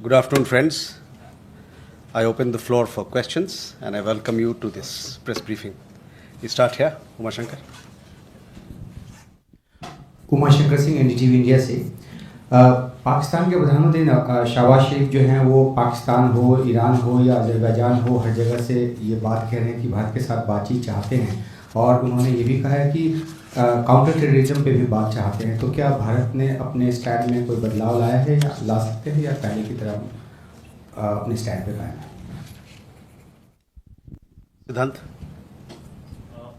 Good afternoon, friends. I open the floor for questions and I welcome you to this press briefing. We start here, Uma Shankar. Uma Shankar Singh NDTV India से। पाकिस्तान के प्रधानमंत्री शहबाज शरीफ जो हैं वो पाकिस्तान हो, Iran हो या अजरबैजान हो, हर जगह से ये बात कह रहे हैं कि भारत के साथ बातचीत चाहते हैं और उन्होंने ये भी कहा है कि काउंटर टेररिज्म पे भी बात चाहते हैं। तो क्या भारत ने अपने स्टैंड में कोई बदलाव लाया है या ला सकते हैं या पहले की तरह अपने स्टैंड पे कायम है? Siddhant.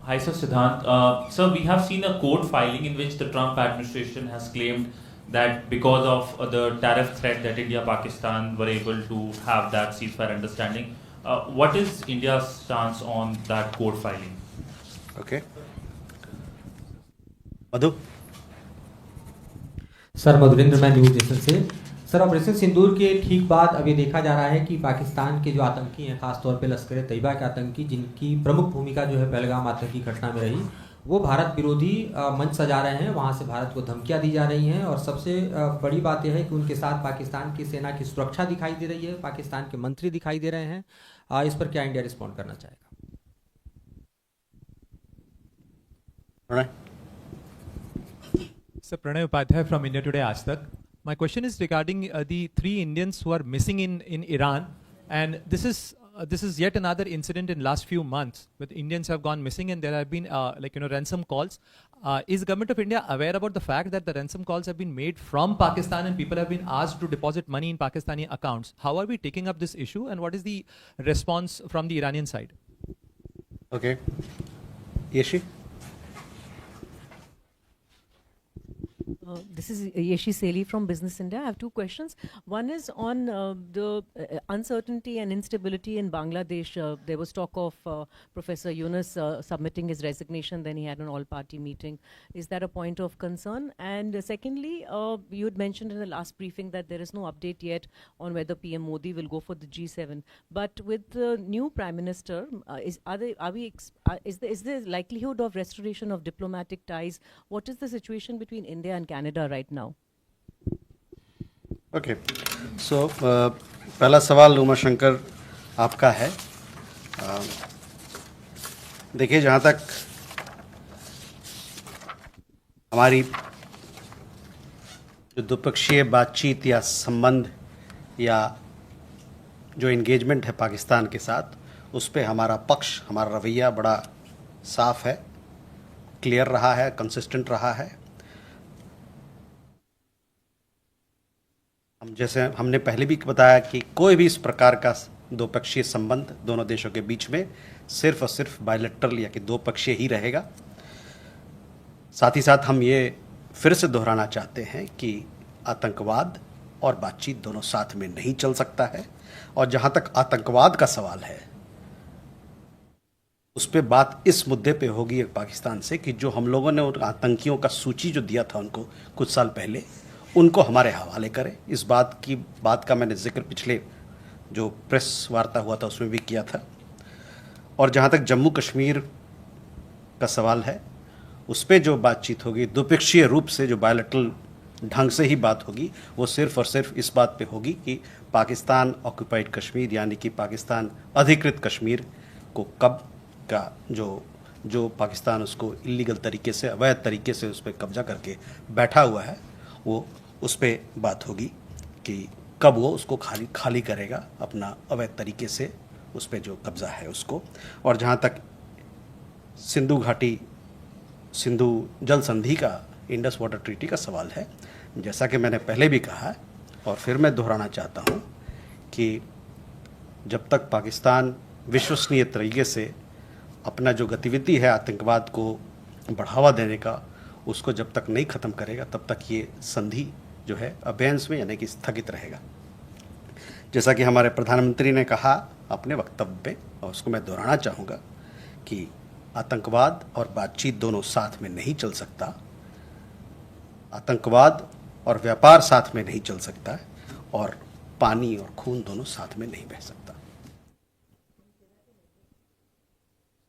Hi, sir, Siddhant. Sir, we have seen a court filing in which the Trump administration has claimed that because of the tariff threat that India Pakistan were able to have that ceasefire understanding. What is India's stance on that court filing? Okay. Madhu. Sir Madhurendra, मैं news nation से। Sir, operation सिंदूर के ठीक बाद अब ये देखा जा रहा है कि पाकिस्तान के जो आतंकी हैं, खासतौर पे लश्कर तैयबा के आतंकी, जिनकी प्रमुख भूमिका जो है पहलगाम आतंकी घटना में रही, वो भारत विरोधी मंच सजा रहे हैं। वहाँ से भारत को धमकियाँ दी जा रही हैं और सबसे बड़ी बात यह है कि उनके साथ पाकिस्तान की सेना की सुरक्षा दिखाई दे रही है, पाकिस्तान के मंत्री दिखाई दे रहे हैं। इस पर क्या इंडिया रिस्पॉन्ड करना चाहेगा? Sir, Pranay Upadhyay from India Today Aaj Tak. My question is regarding the 3 Indians who are missing in Iran, and this is yet another incident in last few months with Indians have gone missing, and there have been ransom calls. Is the government of India aware about the fact that the ransom calls have been made from Pakistan and people have been asked to deposit money in Pakistani accounts? How are we taking up this issue, and what is the response from the Iranian side? Okay. Yeshi. This is Yeshi Seli from Business India. I have 2 questions. One is on the uncertainty and instability in Bangladesh. There was talk of Professor Yunus submitting his resignation, then he had an all-party meeting. Is that a point of concern? And secondly, you had mentioned in the last briefing that there is no update yet on whether PM Modi will go for the G7. But with the new Prime Minister, is there likelihood of restoration of diplomatic ties? What is the situation between India and Canada right now? Okay. So पहला सवाल उमा शंकर आपका है। देखिए, जहाँ तक हमारी जो द्विपक्षीय बातचीत या संबंध या जो एंगेजमेंट है पाकिस्तान के साथ, उस पे हमारा पक्ष, हमारा रवैया बड़ा साफ है, क्लियर रहा है, कंसिस्टेंट रहा है। जैसे हमने पहले भी बताया कि कोई भी इस प्रकार का द्विपक्षीय संबंध दोनों देशों के बीच में सिर्फ और सिर्फ बायलैटरल या कि दो पक्षीय ही रहेगा। साथ ही साथ हम ये फिर से दोहराना चाहते हैं कि आतंकवाद और बातचीत दोनों साथ में नहीं चल सकता है। और जहाँ तक आतंकवाद का सवाल है, उस पर बात इस मुद्दे पे होगी पाकिस्तान से कि जो हम लोगों ने उन आतंकियों का सूची जो दिया था उनको कुछ साल पहले, उनको हमारे हवाले करें। इस बात का मैंने जिक्र पिछले जो प्रेस वार्ता हुआ था उसमें भी किया था। और जहाँ तक जम्मू कश्मीर का सवाल है, उस पर जो बातचीत होगी द्विपक्षीय रूप से, जो बायलैटरल ढंग से ही बात होगी, वो सिर्फ और सिर्फ इस बात पे होगी कि पाकिस्तान ऑक्यूपाइड कश्मीर यानी कि पाकिस्तान अधिकृत कश्मीर को कब का जो पाकिस्तान उसको इलीगल तरीके से, अवैध तरीके से उस पर कब्जा करके बैठा हुआ है, वो उस पर बात होगी कि कब वो उसको खाली करेगा अपना अवैध तरीके से उस पर जो कब्ज़ा है उसको। और जहाँ तक सिंधु जल संधि का, इंडस वाटर ट्रीटी का सवाल है, जैसा कि मैंने पहले भी कहा है और फिर मैं दोहराना चाहता हूँ कि जब तक पाकिस्तान विश्वसनीय तरीके से अपना जो गतिविधि है आतंकवाद को बढ़ावा देने का, उसको जब तक नहीं ख़त्म करेगा, तब तक ये संधि जो है अबेंस में यानी कि स्थगित रहेगा। जैसा कि हमारे प्रधानमंत्री ने कहा अपने वक्तव्य में, और उसको मैं दोहराना चाहूँगा कि आतंकवाद और बातचीत दोनों साथ में नहीं चल सकता, आतंकवाद और व्यापार साथ में नहीं चल सकता है, और पानी और खून दोनों साथ में नहीं बह सकता।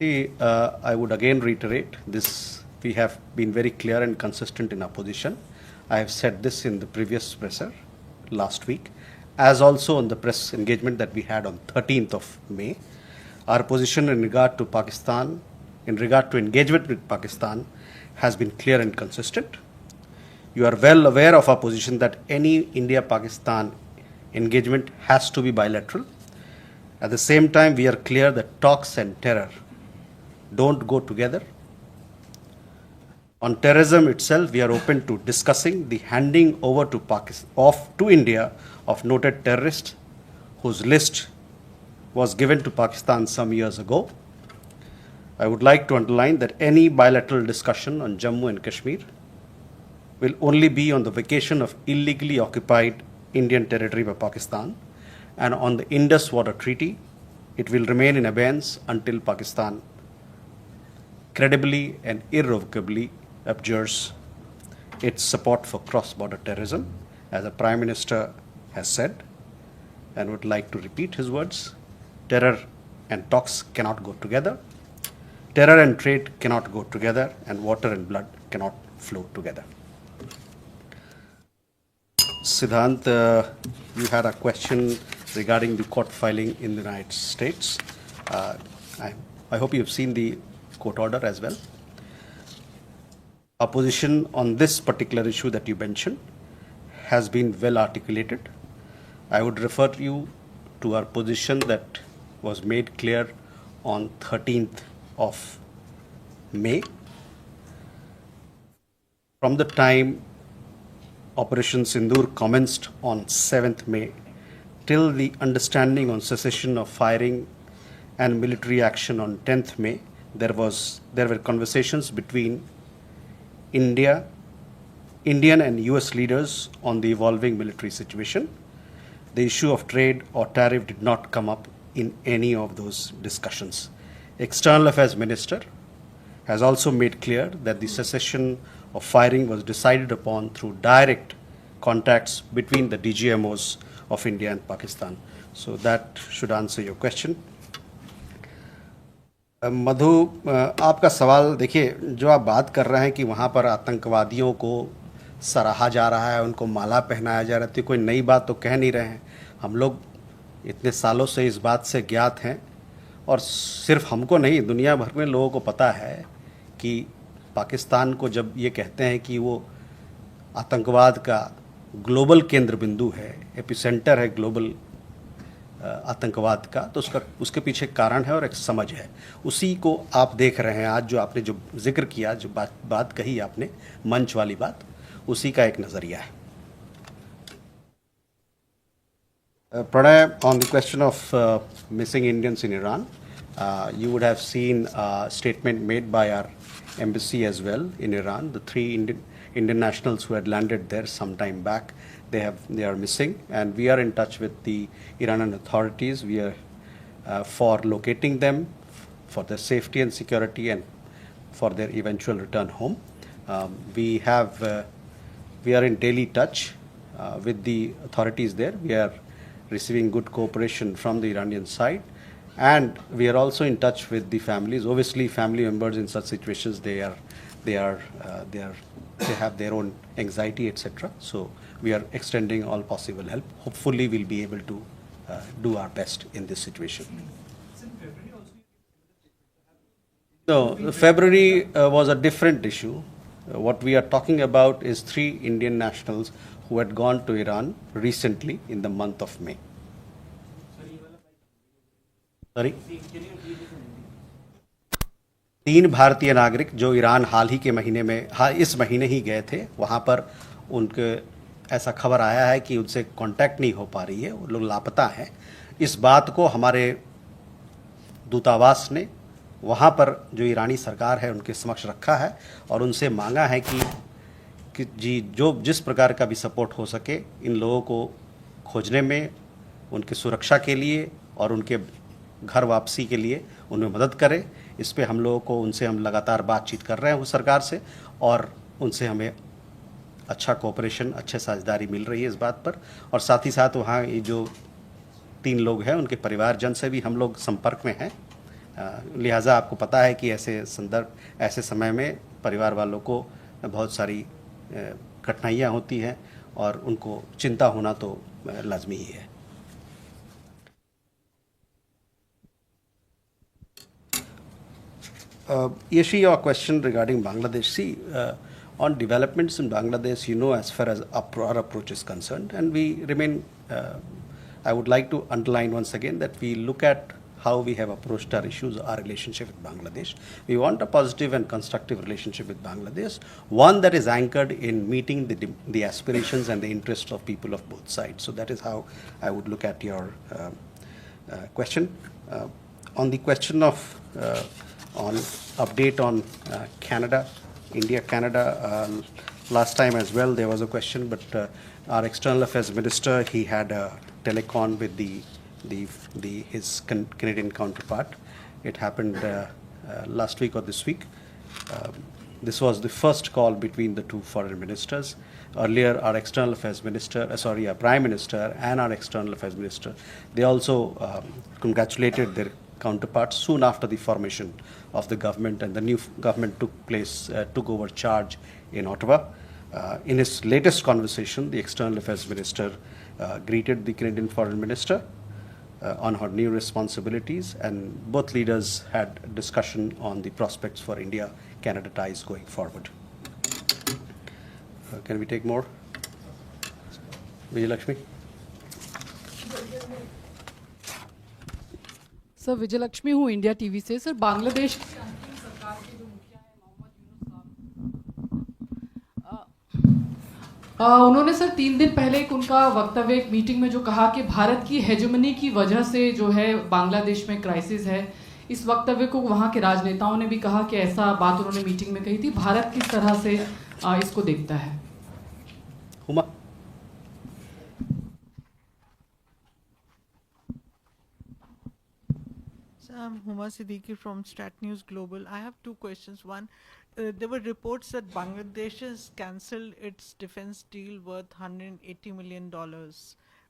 I would again reiterate this. We have been very clear and consistent in our position. I have said this in the previous presser last week, as also on the press engagement that we had on 13th of May. Our position in regard to Pakistan, in regard to engagement with Pakistan, has been clear and consistent. You are well aware of our position that any India-Pakistan engagement has to be bilateral. At the same time, we are clear that talks and terror don't go together. On terrorism itself, we are open to discussing the handing over to to India of noted terrorists whose list was given to Pakistan some years ago. I would like to underline that any bilateral discussion on Jammu and Kashmir will only be on the vacation of illegally occupied Indian territory by Pakistan, and on the Indus Water Treaty, it will remain in abeyance until Pakistan credibly and irrevocably abjures its support for cross-border terrorism, as the Prime Minister has said, and would like to repeat his words. Terror and talks cannot go together. Terror and trade cannot go together, and water and blood cannot flow together. Siddhant, you had a question regarding the court filing in the United States. I hope you've seen the court order as well. Our position on this particular issue that you mentioned has been well articulated. I would refer you to our position that was made clear on 13th of May. From the time Operation Sindoor commenced on 7th May till the understanding on cessation of firing and military action on 10th May, there were conversations between Indian and US leaders on the evolving military situation. The issue of trade or tariff did not come up in any of those discussions. External Affairs Minister has also made clear that the cessation of firing was decided upon through direct contacts between the DGMOs of India and Pakistan. So that should answer your question. मधु, आपका सवाल देखिए, जो आप बात कर रहे हैं कि वहाँ पर आतंकवादियों को सराहा जा रहा है, उनको माला पहनाया जा रहा है, तो कोई नई बात तो कह नहीं रहे हैं। हम लोग इतने सालों से इस बात से ज्ञात हैं, और सिर्फ हमको नहीं, दुनिया भर में लोगों को पता है कि पाकिस्तान को जब ये कहते हैं कि वो आतंकवाद का ग्लोबल केंद्र बिंदु है, एपिसेंटर है ग्लोबल आतंकवाद का, तो उसके पीछे कारण है और एक समझ है। उसी को आप देख रहे हैं आज, जो आपने जो जिक्र किया, जो बात कही आपने, मंच वाली बात, उसी का एक नज़रिया है। Pranay, on the question of missing Indians in Iran, you would have seen a statement made by our embassy as well in Iran. The 3 Indian nationals who had landed there some time back, they are missing, and we are in touch with the Iranian authorities. We are for locating them, for their safety and security, and for their eventual return home. We are in daily touch with the authorities there. We are receiving good cooperation from the Iranian side, and we are also in touch with the families. Obviously, family members in such situations, they have their own anxiety, etc. So we are extending all possible help. Hopefully, we'll be able to do our best in this situation. No, February was a different issue. What we are talking about is 3 Indian nationals who had gone to Iran recently in the month of May. Sorry? 3 भारतीय नागरिक जो Iran हाल ही के महीने में, इस महीने ही गए थे, वहाँ पर उनके ऐसा खबर आया है कि उनसे कांटेक्ट नहीं हो पा रही है, वो लोग लापता हैं। इस बात को हमारे दूतावास ने वहाँ पर जो ईरानी सरकार है उनके समक्ष रखा है और उनसे मांगा है कि जी जिस प्रकार का भी सपोर्ट हो सके इन लोगों को खोजने में, उनकी सुरक्षा के लिए और उनके घर वापसी के लिए उन्हें मदद करें। इस पे उनसे हम लगातार बातचीत कर रहे हैं उस सरकार से, और उनसे हमें अच्छा कोऑपरेशन, अच्छे साझेदारी मिल रही है इस बात पर। और साथ ही साथ वहाँ ये जो 3 लोग हैं उनके परिवारजन से भी हम लोग संपर्क में हैं। लिहाजा आपको पता है कि ऐसे समय में परिवार वालों को बहुत सारी कठिनाइयाँ होती हैं और उनको चिंता होना तो लाजमी ही है। Yeshi, your question regarding Bangladesh. See, on developments in Bangladesh, as far as our approach is concerned, and we remain, I would like to underline once again that we look at how we have approached our issues, our relationship with Bangladesh. We want a positive and constructive relationship with Bangladesh, one that is anchored in meeting the aspirations and the interests of people of both sides. So that is how I would look at your question. On the question of on update on Canada, India-Canada, last time as well there was a question, but our External Affairs Minister, he had a telecon with his Canadian counterpart. It happened last week or this week. This was the first call between the two foreign ministers. Earlier, our External Affairs Minister, our Prime Minister and our External Affairs Minister, they also congratulated their counterparts soon after the formation of the government, and the new government took over charge in Ottawa. In his latest conversation, the External Affairs Minister greeted the Canadian Foreign Minister on her new responsibilities, and both leaders had a discussion on the prospects for India-Canada ties going forward. Can we take more? Vijay Lakshmi? Sir Vijay Lakshmi हूँ India TV से। Sir Bangladesh की अंतरिम सरकार के जो मुखिया हैं मोहम्मद यूनुस साहब, उन्होंने सर 3 दिन पहले उनका वक्तव्य एक मीटिंग में जो कहा कि भारत की हेजेमनी की वजह से जो है बांग्लादेश में क्राइसिस है। इस वक्तव्य को वहाँ के राजनेताओं ने भी कहा कि ऐसा बात उन्होंने मीटिंग में कही थी। भारत किस तरह से इसको देखता है? Huma? I'm Huma Siddiqui from Stat News Global. I have 2 questions. One, there were reports that Bangladesh has cancelled its defense deal worth $180 million,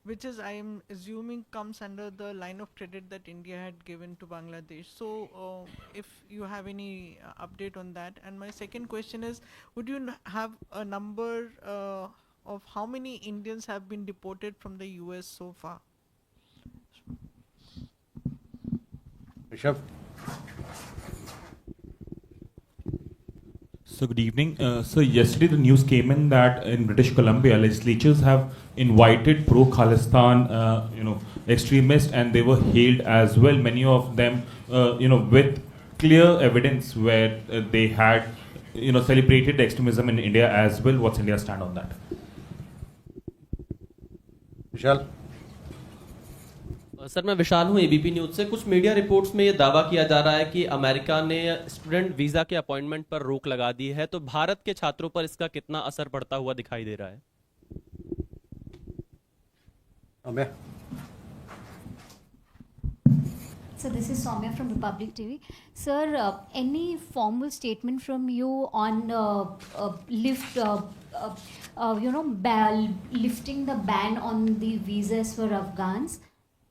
which is, I am assuming, comes under the line of credit that India had given to Bangladesh. So, if you have any update on that. And my second question is, would you have a number of how many Indians have been deported from the US so far? Rishabh? So good evening. So yesterday the news came in that in British Columbia legislatures have invited pro-Khalistan, extremists, and they were hailed as well. Many of them, with clear evidence where they had, celebrated extremism in India as well. What's India's stand on that? Vishal? Sir मैं विशाल हूं ABP news से। कुछ media reports में ये दावा किया जा रहा है कि अमेरिका ने स्टूडेंट वीजा के अपॉइंटमेंट पर रोक लगा दी है, तो भारत के छात्रों पर इसका कितना असर पड़ता हुआ दिखाई दे रहा है? Soumya? So this is Soumya from Republic TV. Sir, any formal statement from you on lifting the ban on the visas for Afghans?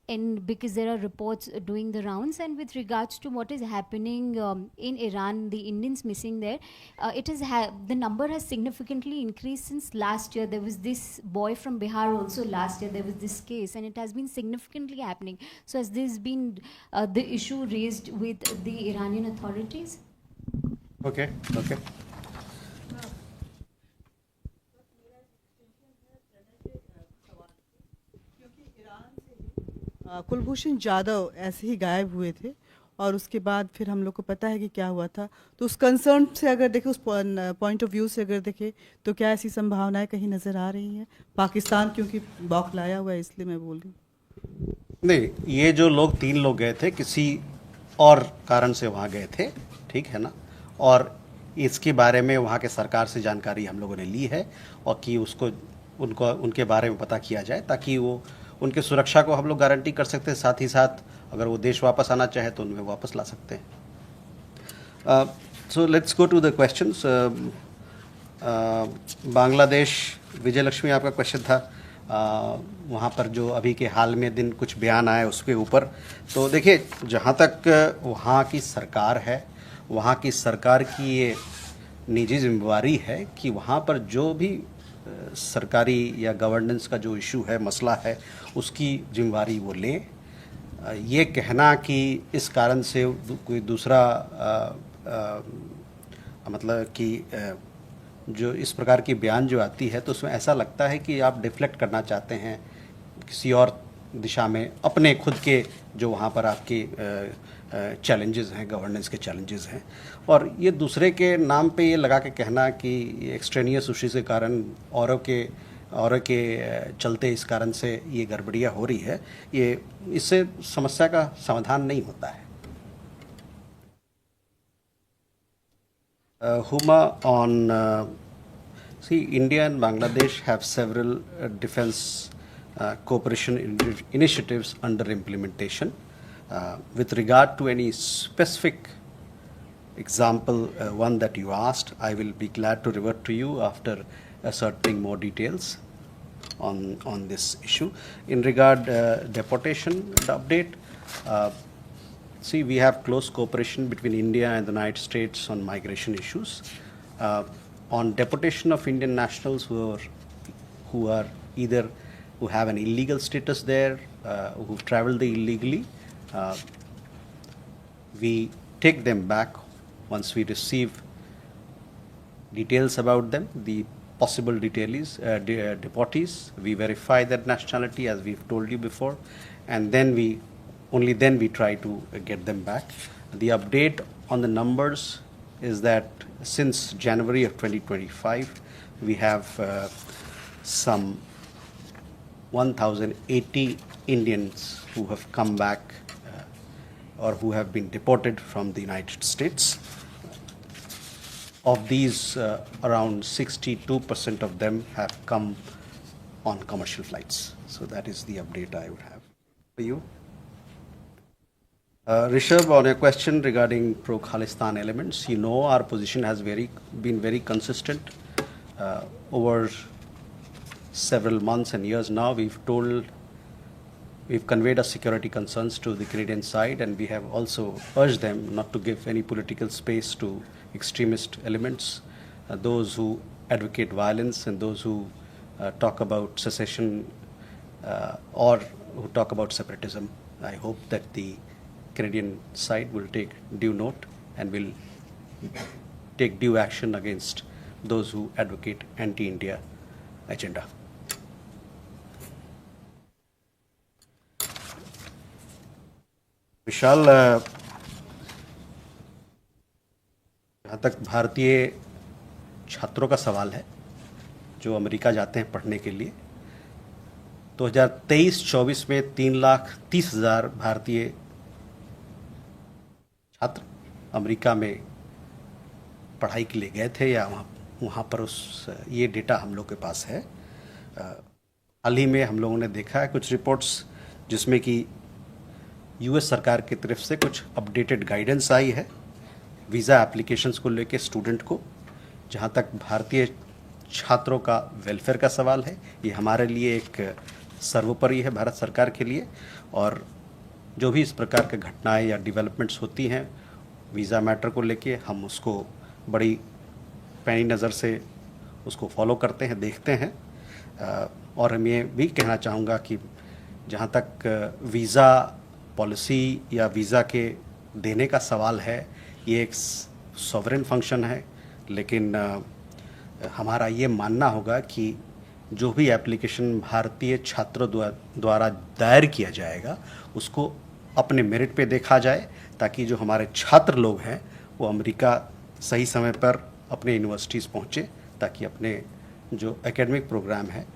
And because there are reports doing the rounds, and with regards to what is happening in Iran, the Indians missing there, the number has significantly increased since last year. There was this boy from Bihar also last year. There was this case, and it has been significantly happening. So has this been the issue raised with the Iranian authorities? Okay. Kulbhushan Jadhav ऐसे ही गायब हुए थे, और उसके बाद फिर हम लोग को पता है कि क्या हुआ था। तो उस कंसर्न से अगर देखें, उस पॉइंट ऑफ व्यू से अगर देखें, तो क्या ऐसी संभावनाएं कहीं नज़र आ रही हैं? पाकिस्तान क्योंकि बौखलाया हुआ है, इसलिए मैं बोल रही हूँ। नहीं, ये जो 3 लोग गए थे किसी और कारण से वहाँ गए थे, ठीक है ना, और इसके बारे में वहाँ के सरकार से जानकारी हम लोगों ने ली है, और कि उनके बारे में पता किया जाए ताकि वो उनके सुरक्षा को हम लोग गारंटी कर सकते हैं। साथ ही साथ अगर वो देश वापस आना चाहे तो उन्हें वापस ला सकते हैं। So let's go to the questions. Bangladesh, Vijay Lakshmi आपका क्वेश्चन था, वहाँ पर जो अभी के हाल में दिन कुछ बयान आए उसके ऊपर। तो देखिए, जहाँ तक वहाँ की सरकार है, वहाँ की सरकार की ये निजी जिम्मेवारी है कि वहाँ पर जो भी सरकारी या गवर्नेंस का जो इशू है, मसला है, उसकी जिम्मेवारी वो लें। ये कहना कि इस कारण से कोई दूसरा मतलब कि जो इस प्रकार की बयान जो आती है तो उसमें ऐसा लगता है कि आप डिफ्लेक्ट करना चाहते हैं किसी और दिशा में, अपने खुद के जो वहाँ पर आपके चैलेंजेस हैं, गवर्नेंस के चैलेंजेस हैं, और ये दूसरे के नाम पे ये लगा के कहना कि एक्सट्रेनियस इश्यूज के कारण औरों के चलते इस कारण से ये गड़बड़ियाँ हो रही है, ये इससे समस्या का समाधान नहीं होता है। Huma, on see, India and Bangladesh have several defense cooperation initiatives under implementation. With regard to any specific example, one that you asked, I will be glad to revert to you after ascertaining more details on this issue. In regard deportation update, see, we have close cooperation between India and the United States on migration issues. On deportation of Indian nationals who have an illegal status there, who've traveled there illegally, we take them back once we receive details about them, the possible deportees. We verify their nationality, as we've told you before, and then only then we try to get them back. The update on the numbers is that since January of 2025, we have some 1,080 Indians who have come back or who have been deported from the United States. Of these, around 62% of them have come on commercial flights. So that is the update I would have for you. Rishabh, on your question regarding pro-Khalistan elements, you know our position has been very consistent over several months and years now. We've conveyed our security concerns to the Canadian side, and we have also urged them not to give any political space to extremist elements, those who advocate violence and those who talk about secession or who talk about separatism. I hope that the Canadian side will take due note and will take due action against those who advocate anti-India agenda. विशाल, जहाँ तक भारतीय छात्रों का सवाल है जो America जाते हैं पढ़ने के लिए, 2023-24 में 3,30,000 भारतीय छात्र अमेरिका में पढ़ाई के लिए गए थे या वहाँ पर ये डेटा हम लोग के पास है। हाल ही में हम लोगों ने देखा है कुछ रिपोर्ट्स जिसमें कि यूएस सरकार की तरफ से कुछ अपडेटेड गाइडेंस आई है वीज़ा एप्लीकेशंस को लेके स्टूडेंट को। जहाँ तक भारतीय छात्रों का वेलफेयर का सवाल है, ये हमारे लिए एक सर्वोपरि है भारत सरकार के लिए, और जो भी इस प्रकार के घटनाएं या डेवलपमेंट्स होती हैं वीज़ा मैटर को लेके, हम उसको बड़ी पैनी नज़र से उसको फॉलो करते हैं, देखते हैं। और हम ये भी कहना चाहूँगा कि जहाँ तक वीज़ा पॉलिसी या वीज़ा के देने का सवाल है, ये एक सॉवरेन फंक्शन है, लेकिन हमारा ये मानना होगा कि जो भी एप्लीकेशन भारतीय छात्रों द्वारा दायर किया जाएगा उसको अपने मेरिट पे देखा जाए, ताकि जो हमारे छात्र लोग हैं वो अमेरिका सही समय पर अपने यूनिवर्सिटीज़ पहुँचे, ताकि अपने जो एकेडमिक प्रोग्राम है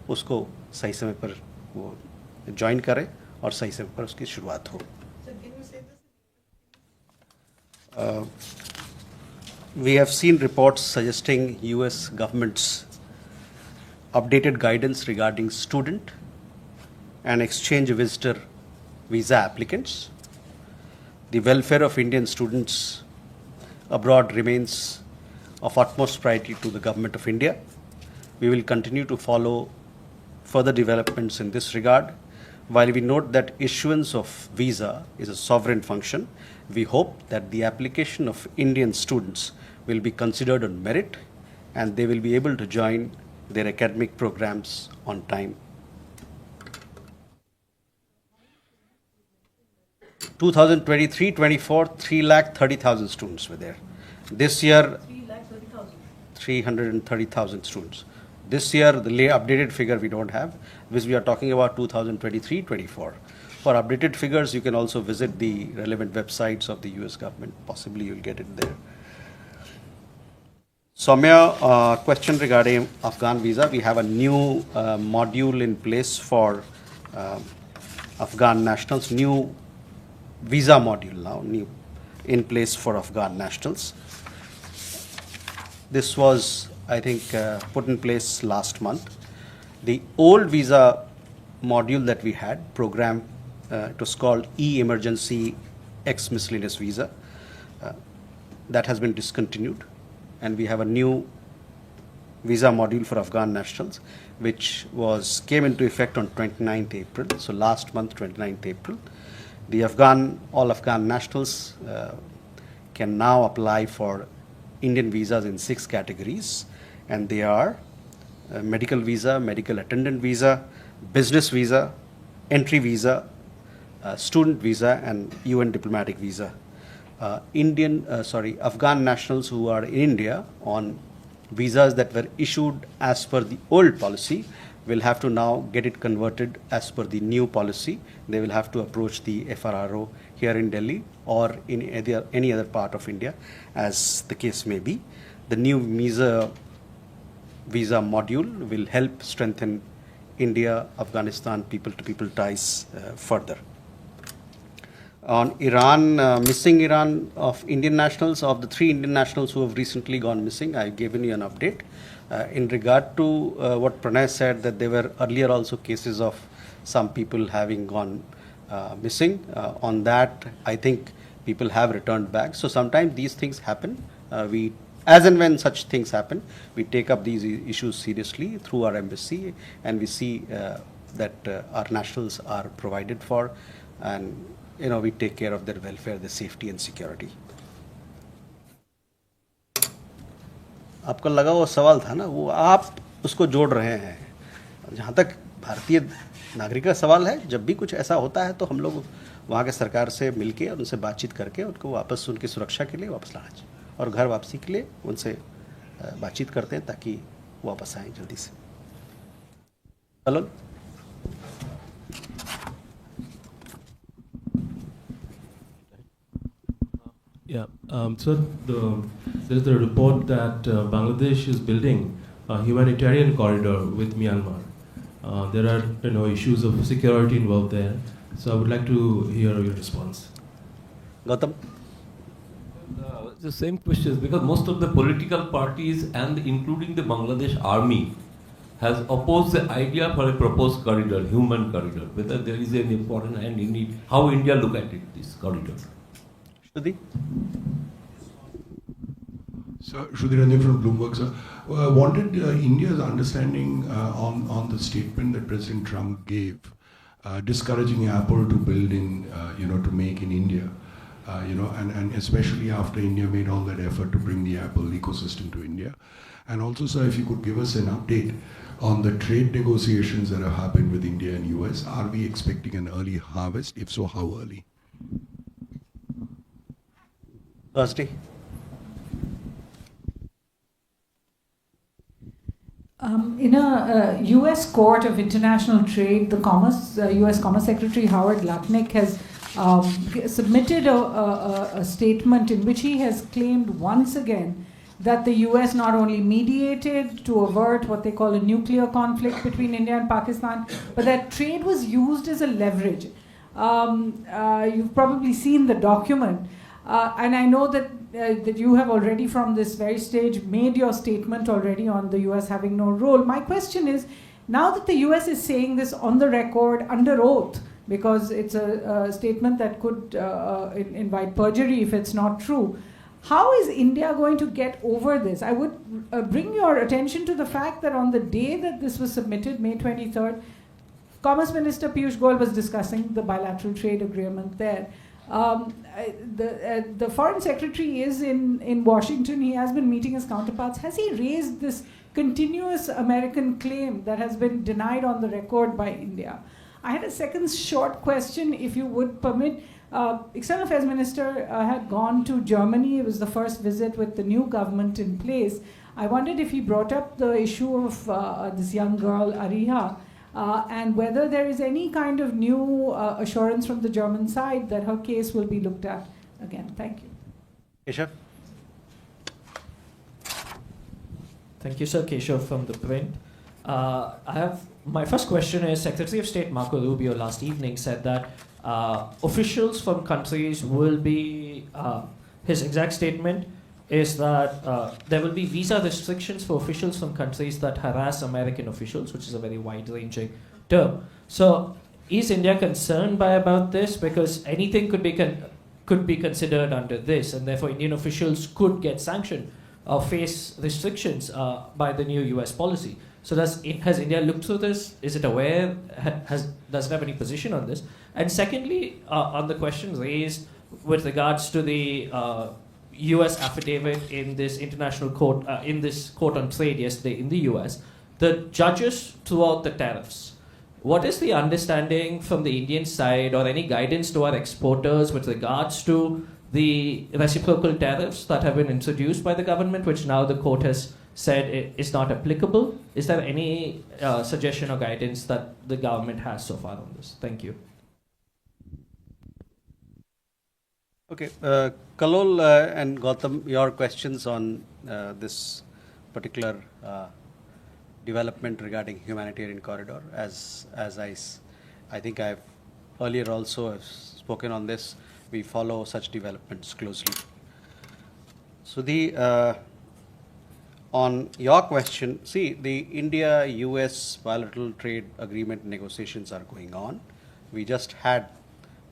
उसको सही समय पर वो ज्वाइन करें और सही समय पर उसकी शुरुआत हो। We have seen reports suggesting US government's updated guidance regarding student and exchange visitor visa applicants. The welfare of Indian students abroad remains of utmost priority to the Government of India. We will continue to follow further developments in this regard. While we note that issuance of visa is a sovereign function, we hope that the application of Indian students will be considered on merit and they will be able to join their academic programs on time. 2023-24, 330,000 students were there. This year, 330,000 students. This year, the updated figure we don't have, which we are talking about 2023-24. For updated figures, you can also visit the relevant websites of the US government. Possibly you'll get it there. Soumya, question regarding Afghan visa. We have a new module in place for Afghan nationals, new visa module now, new in place for Afghan nationals. This was, I think, put in place last month. The old visa module that we had, program, it was called E-Emergency X Miscellaneous Visa. That has been discontinued, and we have a new visa module for Afghan nationals, which came into effect on 29th April. So last month, 29th April. The all Afghan nationals can now apply for Indian visas in 6 categories, and they are medical visa, medical attendant visa, business visa, entry visa, student visa, and UN diplomatic visa. Afghan nationals who are in India on visas that were issued as per the old policy will have to now get it converted as per the new policy. They will have to approach the FRRO here in Delhi or in any other part of India, as the case may be. The new visa module will help strengthen India-Afghanistan people-to-people ties further. On Iran, missing Iran of Indian nationals, of the 3 Indian nationals who have recently gone missing, I've given you an update. In regard to what Pranay said, that there were earlier also cases of some people having gone missing. On that, I think people have returned back. So sometimes these things happen. As and when such things happen, we take up these issues seriously through our embassy, and we see that our nationals are provided for, and we take care of their welfare, their safety and security. आपको लगा वो सवाल था ना, वो आप उसको जोड़ रहे हैं. जहाँ तक भारतीय नागरिक का सवाल है, जब भी कुछ ऐसा होता है तो हम लोग वहाँ के सरकार से मिलके और उनसे बातचीत करके उनको वापस उनकी सुरक्षा के लिए वापस लाना चाहिए, और घर वापसी के लिए उनसे बातचीत करते हैं ताकि वापस आएँ जल्दी से. Hello. Yeah, so there is a report that Bangladesh is building a humanitarian corridor with Myanmar. There are issues of security involved there. So I would like to hear your response. Gautam? The same question, because most of the political parties and including the Bangladesh army has opposed the idea for a proposed corridor, human corridor, whether there is an important and in it, how India look at it, this corridor. Sir, Shruti Ranjan from Bloomberg, sir. Wanted India's understanding on the statement that President Trump gave, discouraging Apple to build in, to make in India, and especially after India made all that effort to bring the Apple ecosystem to India. And also, sir, if you could give us an update on the trade negotiations that have happened with India and US. Are we expecting an early harvest? If so, how early? Thursday. In a U.S. Court of International Trade, the U.S. Commerce Secretary Howard Lutnick has submitted a statement in which he has claimed once again that the U.S. not only mediated to avert what they call a nuclear conflict between India and Pakistan, but that trade was used as a leverage. You've probably seen the document. And I know that you have already from this very stage made your statement already on the US having no role. My question is, now that the US is saying this on the record under oath, because it's a statement that could invite perjury if it's not true, how is India going to get over this? I would bring your attention to the fact that on the day that this was submitted, May 23rd, Commerce Minister Piyush Goyal was discussing the bilateral trade agreement there. The Foreign Secretary is in Washington. He has been meeting his counterparts. Has he raised this continuous American claim that has been denied on the record by India? I had a second short question, if you would permit. External Affairs Minister had gone to Germany. It was the first visit with the new government in place. I wondered if he brought up the issue of this young girl, Ariha, and whether there is any kind of new assurance from the German side that her case will be looked at again. Thank you. Keshav? Thank you, sir. Keshav from The Print. My first question is, Secretary of State Marco Rubio last evening said that officials from countries will be, his exact statement is that there will be visa restrictions for officials from countries that harass American officials, which is a very wide-ranging term. So is India concerned about this? Because anything could be considered under this, and therefore Indian officials could get sanctioned or face restrictions by the new US policy. So has India looked through this? Is it aware? Does it have any position on this? And secondly, on the question raised with regards to the US affidavit in this international court, in this court on trade yesterday in the US, the judges threw out the tariffs. What is the understanding from the Indian side or any guidance to our exporters with regards to the reciprocal tariffs that have been introduced by the government, which now the court has said is not applicable? Is there any suggestion or guidance that the government has so far on this? Thank you. Okay, Kalol and Gautam, your questions on this particular development regarding humanitarian corridor. As I think I've earlier also have spoken on this, we follow such developments closely. So on your question, see, the India-US bilateral trade agreement negotiations are going on. We just had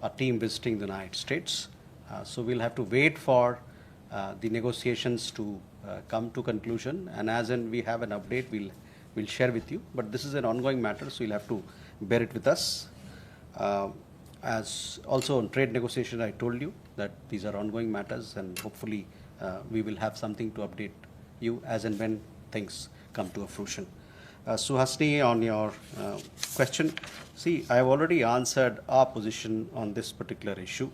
a team visiting the United States. So we'll have to wait for the negotiations to come to conclusion, and as in we have an update, we'll share with you. But this is an ongoing matter, so you'll have to bear it with us. As also on trade negotiation, I told you that these are ongoing matters, and hopefully we will have something to update you as and when things come to a fruition. Suhasini, on your question, see, I have already answered our position on this particular issue.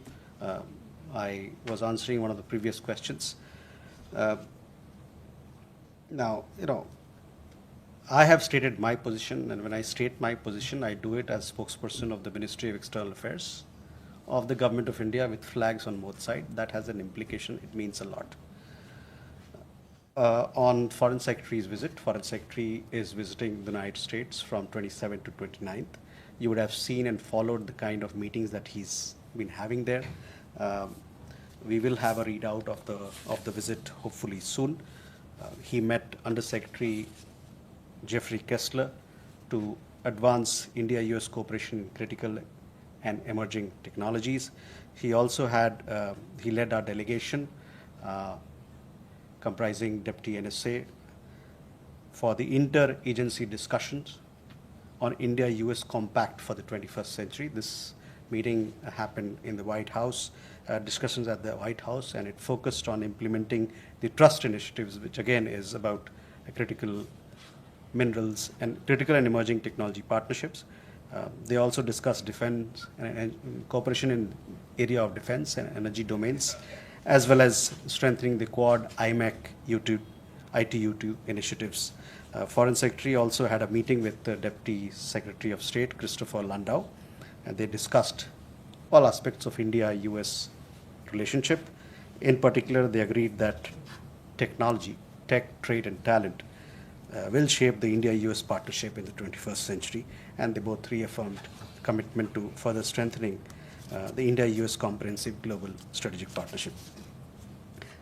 I was answering one of the previous questions. Now, I have stated my position, and when I state my position, I do it as spokesperson of the Ministry of External Affairs of the Government of India with flags on both sides. That has an implication. It means a lot. On Foreign Secretary's visit, Foreign Secretary is visiting the United States from 27th to 29th. You would have seen and followed the kind of meetings that he's been having there. We will have a readout of the visit hopefully soon. He met Under Secretary Jeffrey Kessler to advance India-US cooperation in critical and emerging technologies. He also he led our delegation comprising Deputy NSA for the inter-agency discussions on India-US Compact for the 21st century. This meeting happened in the White House, discussions at the White House, and it focused on implementing the trust initiatives, which again is about critical minerals and critical and emerging technology partnerships. They also discussed defense and cooperation in area of defense and energy domains, as well as strengthening the Quad, IMEC, ITU2 initiatives. Foreign Secretary also had a meeting with the Deputy Secretary of State, Christopher Landau, and they discussed all aspects of India-US relationship. In particular, they agreed that technology, tech, trade, and talent will shape the India-US partnership in the 21st century, and they both reaffirmed commitment to further strengthening the India-US comprehensive global strategic partnership.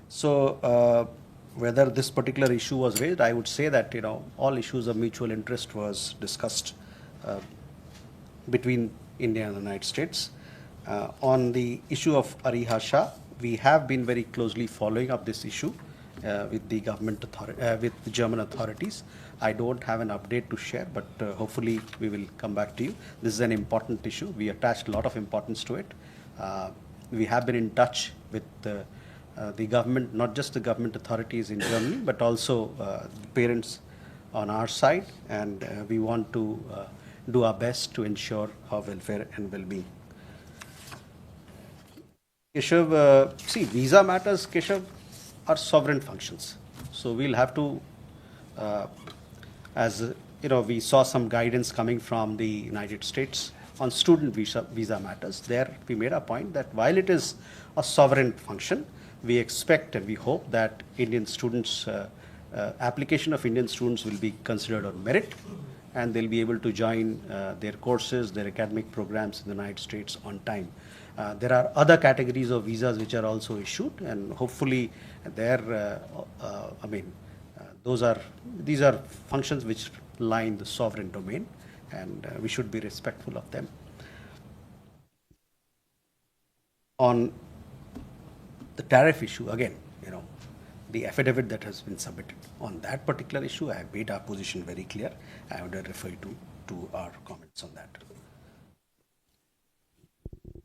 So whether this particular issue was raised, I would say that all issues of mutual interest was discussed between India and the United States. On the issue of Ariha Shah, we have been very closely following up this issue with the with the German authorities. I don't have an update to share, but hopefully we will come back to you. This is an important issue. We attached a lot of importance to it. We have been in touch with the government, not just the government authorities in Germany, but also parents on our side, and we want to do our best to ensure our welfare and well-being. Keshav, see, visa matters, Keshav, are sovereign functions. So we'll have to, we saw some guidance coming from the United States on student visa matters. There we made a point that while it is a sovereign function, we expect and we hope that Indian students, application of Indian students will be considered on merit, and they'll be able to join their courses, their academic programs in the United States on time. There are other categories of visas which are also issued, and hopefully these are functions which lie in the sovereign domain, and we should be respectful of them. On the tariff issue, again, the affidavit that has been submitted on that particular issue, I have made our position very clear. I would refer you to our comments on that.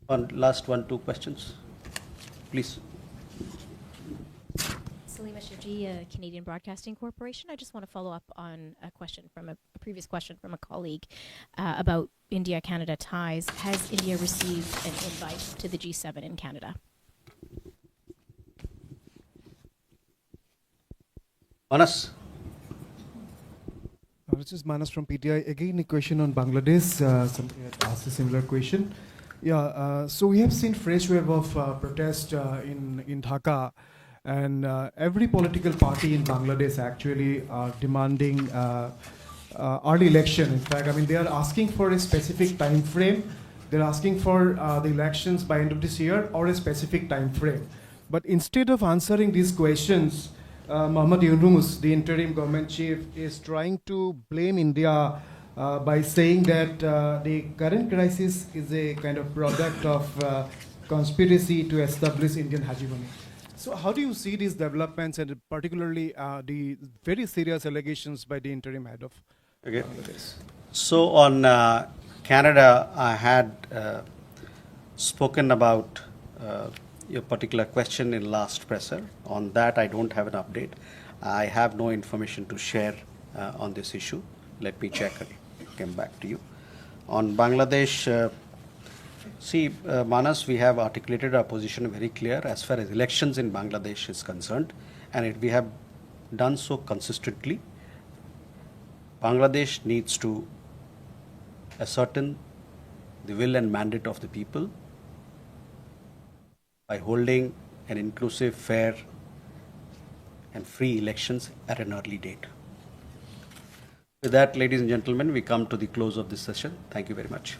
On last 1-2 questions, please. Salima Shivji, Canadian Broadcasting Corporation. I just want to follow up on a question from a previous question from a colleague about India-Canada ties. Has India received an invite to the G7 in Canada? Manas. This is Manas from PTI. Again, a question on Bangladesh. Somebody had asked a similar question. Yeah, so we have seen fresh wave of protest in Dhaka, and every political party in Bangladesh actually are demanding early election. In fact, I mean, they are asking for a specific time frame. They're asking for the elections by end of this year or a specific time frame. But instead of answering these questions, Mohammad Yunus, the interim government chief, is trying to blame India by saying that the current crisis is a kind of product of conspiracy to establish Indian hegemony. So how do you see these developments, and particularly the very serious allegations by the interim head of Bangladesh? So on Canada, I had spoken about your particular question in last presser. On that, I don't have an update. I have no information to share on this issue. Let me check and come back to you. On Bangladesh, Manas, we have articulated our position very clear as far as elections in Bangladesh is concerned, and we have done so consistently. Bangladesh needs to ascertain the will and mandate of the people by holding an inclusive, fair, and free elections at an early date. With that, ladies and gentlemen, we come to the close of this session. Thank you very much.